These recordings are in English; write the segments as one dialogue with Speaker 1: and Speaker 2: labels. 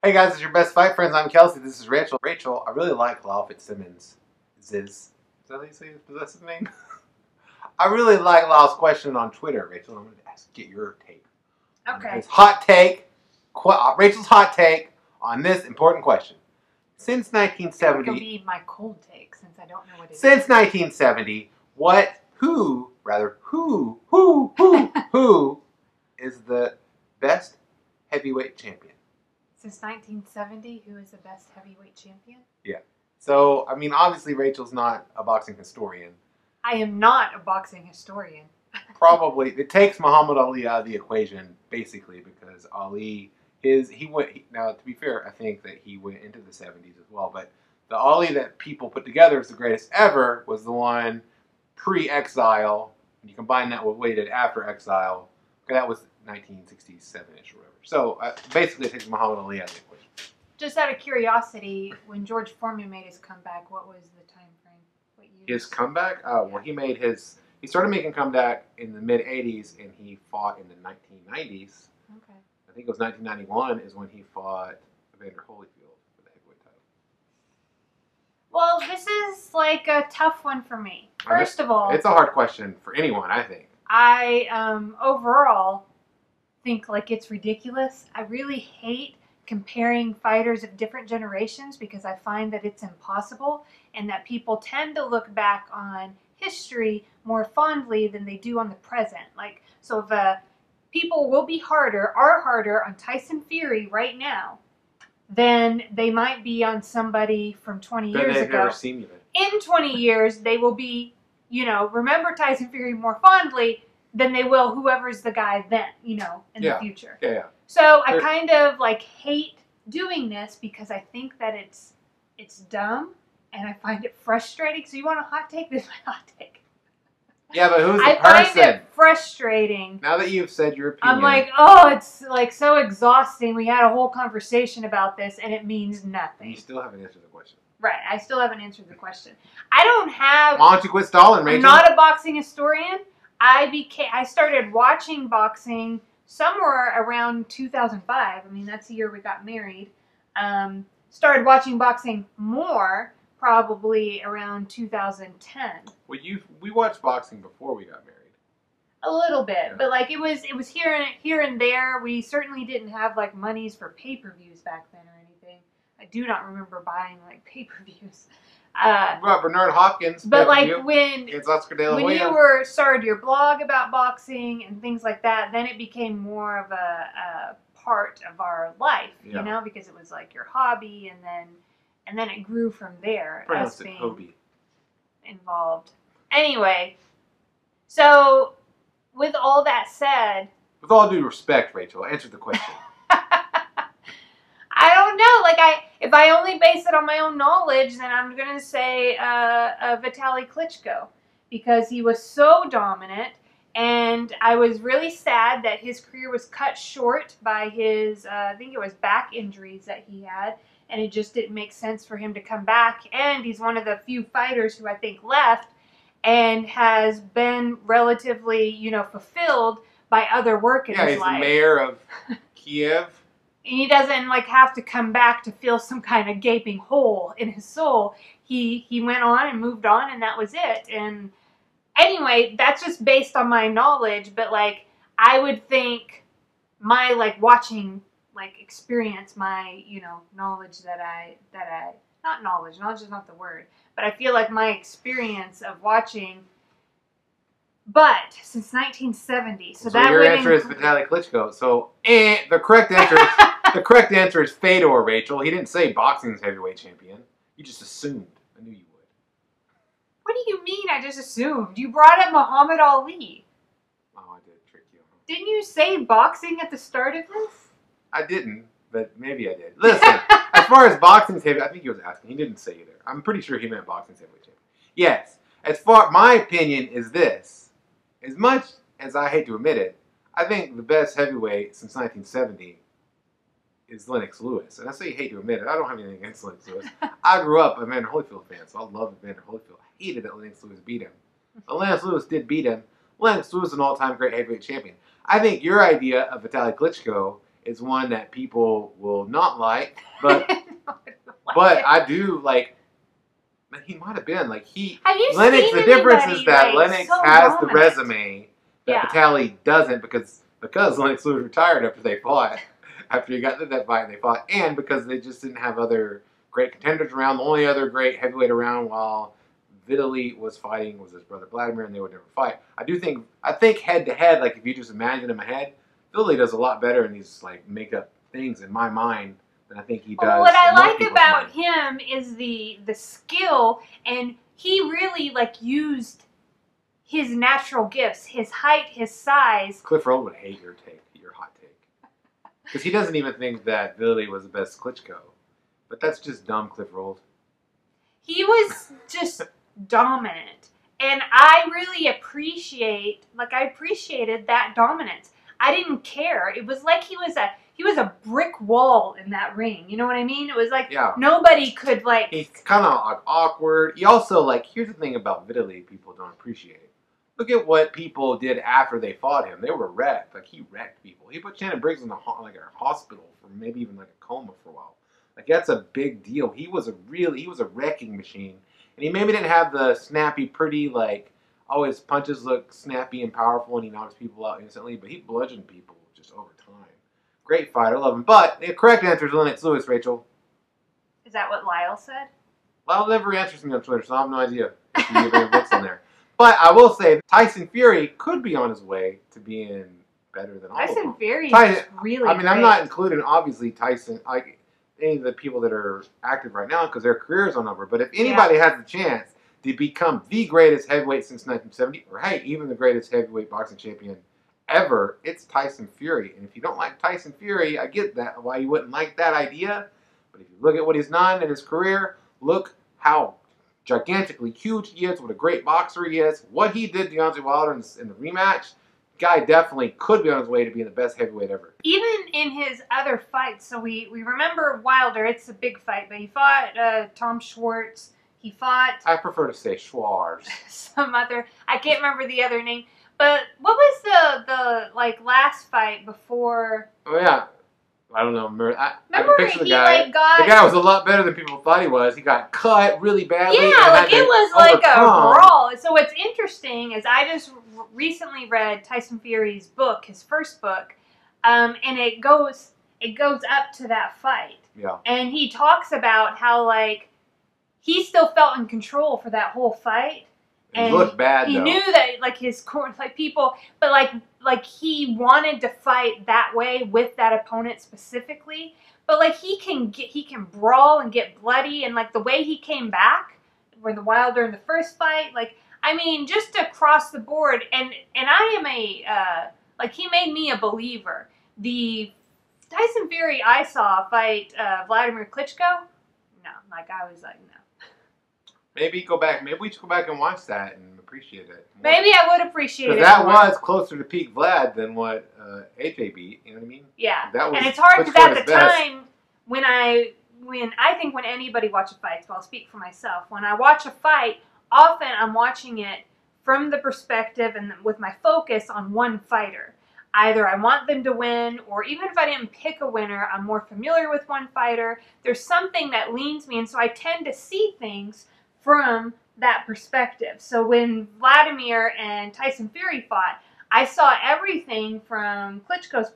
Speaker 1: Hey guys, it's your best fight friends. I'm Kelsey. This is Rachel. Rachel, I really like Lyle Fitzsimmons. Is that how you say his possessive name? I really like Lyle's question on Twitter, Rachel. I'm going to get your take.
Speaker 2: Okay.
Speaker 1: His hot take, Rachel's hot take on this important question. Since 1970,
Speaker 2: It could be my cold take since I don't know what it is.
Speaker 1: Since 1970, who is the best heavyweight champion?
Speaker 2: Since 1970, who is the best heavyweight champion?
Speaker 1: Yeah. So, I mean, obviously Rachel's not a boxing historian.
Speaker 2: I am not a boxing historian.
Speaker 1: Probably. It takes Muhammad Ali out of the equation, basically, because Ali, now, to be fair, I think that he went into the 70s as well, but the Ali that people put together as the greatest ever was the one pre-exile, and you combine that with what he did after exile, okay, that was 1967-ish or whatever. So, basically, it takes Muhammad Ali out of the equation.
Speaker 2: Just out of curiosity, when George Foreman made his comeback, what was the time frame? What year?
Speaker 1: His comeback? Well, he started making comeback in the mid-'80s, and he fought in the 1990s.
Speaker 2: Okay.
Speaker 1: I think it was 1991 is when he fought Evander Holyfield for the heavyweight title.
Speaker 2: Well, this is like a tough one for me. First of all,
Speaker 1: it's a hard question for anyone, I think.
Speaker 2: I overall think like it's ridiculous. I really hate comparing fighters of different generations because I find that it's impossible and that people tend to look back on history more fondly than they do on the present. Like, so if people are harder on Tyson Fury right now than they might be on somebody from 20 years
Speaker 1: they've
Speaker 2: ago.
Speaker 1: never seen you.
Speaker 2: In 20 years, they will be, remember Tyson Fury more fondly than they will whoever's the guy then, in the future.
Speaker 1: Yeah.
Speaker 2: So I kind of hate doing this because I think that it's dumb and I find it frustrating. So you want a hot take? This is my hot take.
Speaker 1: Yeah, but who's the person?
Speaker 2: I find it frustrating.
Speaker 1: Now that you've said your opinion.
Speaker 2: I'm like, oh, it's so exhausting. We had a whole conversation about this and it means nothing.
Speaker 1: You still haven't answered the question.
Speaker 2: Right, I still haven't answered the question. I don't have...
Speaker 1: Why don't you quit stalling, Rachel?
Speaker 2: I'm not a boxing historian. I started watching boxing somewhere around 2005. I mean, that's the year we got married. Started watching boxing more probably around 2010.
Speaker 1: Well, we watched boxing before we got married.
Speaker 2: A little bit, but it was here and there. We certainly didn't have monies for pay-per-views back then or anything. I do not remember buying pay-per-views.
Speaker 1: Bernard Hopkins.
Speaker 2: But when
Speaker 1: it's Oscar De La Hoya.
Speaker 2: you started your blog about boxing and things like that, then it became more of a part of our life, because it was your hobby, and then it grew from there.
Speaker 1: Pronounced
Speaker 2: us
Speaker 1: it
Speaker 2: being
Speaker 1: Hobie.
Speaker 2: Involved. Anyway, so with all that said,
Speaker 1: with all due respect, Rachel, answer the question.
Speaker 2: I don't know. If I only base it on my own knowledge, then I'm going to say Vitaly Klitschko because he was so dominant, and I was really sad that his career was cut short by his, I think it was back injuries that he had, and it just didn't make sense for him to come back. And he's one of the few fighters who I think left and has been relatively, fulfilled by other work in his life.
Speaker 1: Yeah, he's the mayor of Kiev.
Speaker 2: And he doesn't have to come back to fill some kind of gaping hole in his soul. He went on and moved on, and that was it. And anyway, that's just based on my knowledge. But I would think my watching experience, my knowledge that I not knowledge is not the word, but I feel my experience of watching. But since 1970, so that
Speaker 1: your answer is Vitaly Klitschko. So the correct answer is Fedor, Rachel. He didn't say boxing's heavyweight champion. You just assumed. I knew you would.
Speaker 2: What do you mean? I just assumed. You brought up Muhammad Ali.
Speaker 1: Oh, I did trick you.
Speaker 2: Didn't you say boxing at the start of this?
Speaker 1: I didn't, but maybe I did. Listen, as far as boxing's heavyweight, I think he was asking. He didn't say either. I'm pretty sure he meant boxing's heavyweight champion. Yes. My opinion is this. As much as I hate to admit it, I think the best heavyweight since 1970 is Lennox Lewis. And I say you hate to admit it. I don't have anything against Lennox Lewis. I grew up a Evander Holyfield fan, so I love Evander Holyfield. I hated that Lennox Lewis beat him. But Lennox Lewis did beat him. Lennox Lewis is an all-time great heavyweight champion. I think your idea of Vitaly Klitschko is one that people will not like, but I do like. He might have been like he.
Speaker 2: Have you
Speaker 1: Lennox.
Speaker 2: seen
Speaker 1: The difference
Speaker 2: anybody,
Speaker 1: is that
Speaker 2: like,
Speaker 1: Lennox
Speaker 2: so
Speaker 1: has the
Speaker 2: dominant?
Speaker 1: resume that
Speaker 2: Yeah.
Speaker 1: Vitaly doesn't because Lennox was retired after they fought, after he got into that fight and they fought, and because they just didn't have other great contenders around. The only other great heavyweight around while Vitaly was fighting was his brother Vladimir, and they would never fight. I think head to head, like if you just imagine in my head, Vitaly does a lot better in these like makeup things in my mind than I think he does.
Speaker 2: Well, what I
Speaker 1: in most
Speaker 2: like
Speaker 1: people's
Speaker 2: about
Speaker 1: mind.
Speaker 2: him is the skill, and he really like used his natural gifts, his height, his size.
Speaker 1: Cliff Roll would hate your hot take, because he doesn't even think that Vitaly was the best Klitschko. But that's just dumb, Cliff Roll.
Speaker 2: He was just dominant, and I really appreciated that dominance. I didn't care. It was like he was a brick wall in that ring. You know what I mean? It was like nobody could like.
Speaker 1: He's kind of like awkward. He also like here's the thing about Vitaly people don't appreciate. Look at what people did after they fought him. They were wrecked. Like he wrecked people. He put Shannon Briggs in a hospital for maybe even like a coma for a while. Like that's a big deal. He was a wrecking machine. And he maybe didn't have the snappy, pretty, like, oh, his punches look snappy and powerful and he knocks people out instantly, but he bludgeoned people just over time. Great fighter, love him. But the correct answer is Lennox Lewis, Rachel.
Speaker 2: Is that what Lyle said?
Speaker 1: Lyle never answers me on Twitter, so I have no idea if he even looks on there. But I will say Tyson Fury could be on his way to being better than all of them.
Speaker 2: Tyson Fury is really
Speaker 1: I mean,
Speaker 2: great.
Speaker 1: I'm not including, obviously, Tyson, like, any of the people that are active right now because their careers aren't over. But if anybody has the chance to become the greatest heavyweight since 1970, or hey, even the greatest heavyweight boxing champion ever, it's Tyson Fury. And if you don't like Tyson Fury, I get that, why you wouldn't like that idea. But if you look at what he's done in his career, look how gigantically huge he is, what a great boxer he is, what he did to Deontay Wilder in the rematch. Guy definitely could be on his way to being the best heavyweight ever.
Speaker 2: Even in his other fights, so we remember Wilder, it's a big fight, but he fought Tom Schwartz, he fought...
Speaker 1: I prefer to say Schwartz.
Speaker 2: some other, I can't remember the other name, but what was the like last fight before...
Speaker 1: Oh yeah, I don't know. I
Speaker 2: remember
Speaker 1: can picture the
Speaker 2: he
Speaker 1: guy.
Speaker 2: like got...
Speaker 1: The guy was a lot better than people thought he was. He got cut really badly.
Speaker 2: Yeah, like it was like a brawl. So what's interesting is I just recently read Tyson Fury's book, his first book, and it goes up to that fight.
Speaker 1: Yeah.
Speaker 2: And he talks about how like he still felt in control for that whole fight.
Speaker 1: It looked bad.
Speaker 2: He knew that like his like people, but like he wanted to fight that way with that opponent specifically. But like he can brawl and get bloody, and like the way he came back, where the Wilder in the first fight, like I mean, just across the board, and I am like he made me a believer. The Tyson Fury I saw fight Vladimir Klitschko, no, like I was like no.
Speaker 1: Maybe we should go back and watch that and appreciate it more.
Speaker 2: Maybe I would appreciate it.
Speaker 1: Because that
Speaker 2: more.
Speaker 1: was closer to peak Vlad than what AJ beat. You know what I mean?
Speaker 2: Yeah.
Speaker 1: That was,
Speaker 2: and it's hard because at the
Speaker 1: best.
Speaker 2: time when I think when anybody watches fights, well, I'll speak for myself. When I watch a fight, often I'm watching it from the perspective and with my focus on one fighter. Either I want them to win, or even if I didn't pick a winner, I'm more familiar with one fighter. There's something that leans me, and so I tend to see things from that perspective. So when Vladimir and Tyson Fury fought, I saw everything from Klitschko's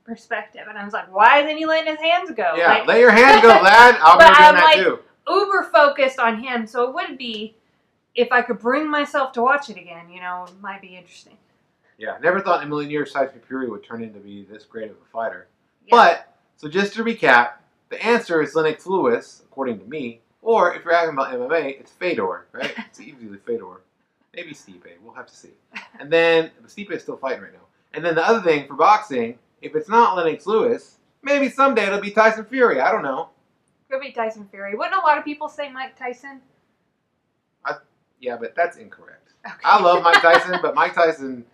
Speaker 2: perspective, and I was like, why isn't he letting his hands go?
Speaker 1: Yeah,
Speaker 2: like,
Speaker 1: let your hands go, Vlad. I'll be doing that too.
Speaker 2: Uber focused on him, so it would be, if I could bring myself to watch it again, you know, it might be interesting.
Speaker 1: Yeah, never thought in a million years Tyson Fury would turn into be this great of a fighter.
Speaker 2: Yeah.
Speaker 1: But, so just to recap, the answer is Lennox Lewis, according to me. Or, if you're asking about MMA, it's Fedor, right? It's easily Fedor. Maybe Stipe. We'll have to see. And then, Stipe is still fighting right now. And then the other thing for boxing, if it's not Lennox Lewis, maybe someday it'll be Tyson Fury. I don't know.
Speaker 2: Could be Tyson Fury. Wouldn't a lot of people say Mike Tyson?
Speaker 1: Yeah, but that's incorrect.
Speaker 2: Okay.
Speaker 1: I love Mike Tyson, but Mike Tyson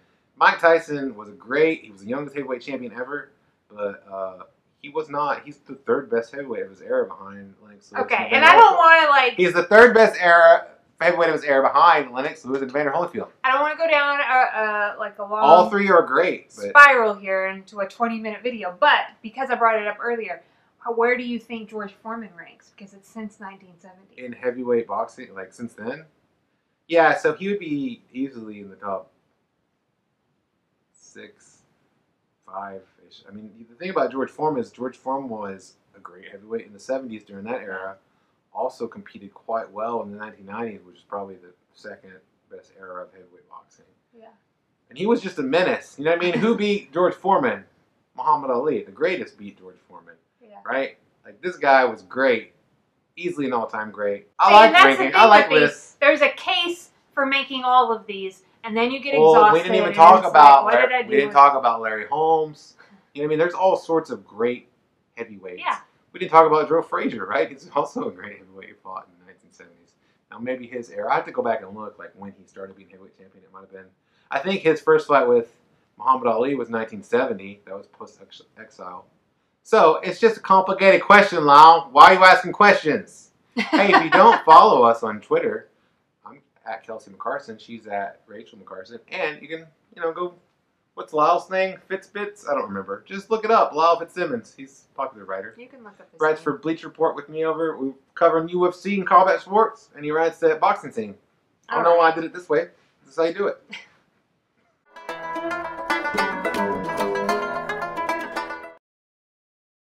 Speaker 1: was he was the youngest heavyweight champion ever, but he was not. He's the third best heavyweight of his era behind Lennox Lewis.
Speaker 2: Okay, and I don't want to like.
Speaker 1: He's the third best heavyweight of his era behind Lennox, Lewis, and Evander Holyfield.
Speaker 2: I don't want to go down like a long
Speaker 1: All three are great. But
Speaker 2: spiral here into a 20-minute video, but because I brought it up earlier, where do you think George Foreman ranks? Because it's since 1970.
Speaker 1: in heavyweight boxing, like since then? Yeah, so he would be easily in the top 6, 5-ish. I mean, the thing about George Foreman is George Foreman was a great heavyweight in the 70s during that era. Also competed quite well in the 1990s, which is probably the second best era of heavyweight boxing.
Speaker 2: Yeah.
Speaker 1: And he was just a menace. You know what I mean? Who beat George Foreman? Muhammad Ali. The greatest beat George Foreman.
Speaker 2: Yeah.
Speaker 1: Right? Like, this guy was great. Easily an all-time great.
Speaker 2: See,
Speaker 1: I like ranking. I like lists.
Speaker 2: There's a case for making all of these, and then you get
Speaker 1: Well,
Speaker 2: exhausted.
Speaker 1: we didn't even talk about
Speaker 2: like, what did I do?
Speaker 1: We didn't talk about Larry Holmes. You know what I mean? There's all sorts of great heavyweights.
Speaker 2: Yeah.
Speaker 1: We didn't talk about Joe Frazier, right? He's also a great heavyweight who fought in the 1970s. Now, maybe his era. I have to go back and look, like, when he started being heavyweight champion. It might have been. I think his first fight with Muhammad Ali was 1970. That was post-exile. So, it's just a complicated question, Lyle. Why are you asking questions? Hey, if you don't follow us on Twitter, I'm at Kelsey McCarson. She's at Rachel McCarson. And you can, go... What's Lyle's thing? Fitzbits? I don't remember. Just look it up. Lyle Fitzsimmons. He's a popular writer.
Speaker 2: You can look up his
Speaker 1: Writes
Speaker 2: name.
Speaker 1: for Bleach Report with me over. We're covering UFC and combat sports. And he writes that boxing scene. I don't know why I did it this way. This is how you do it.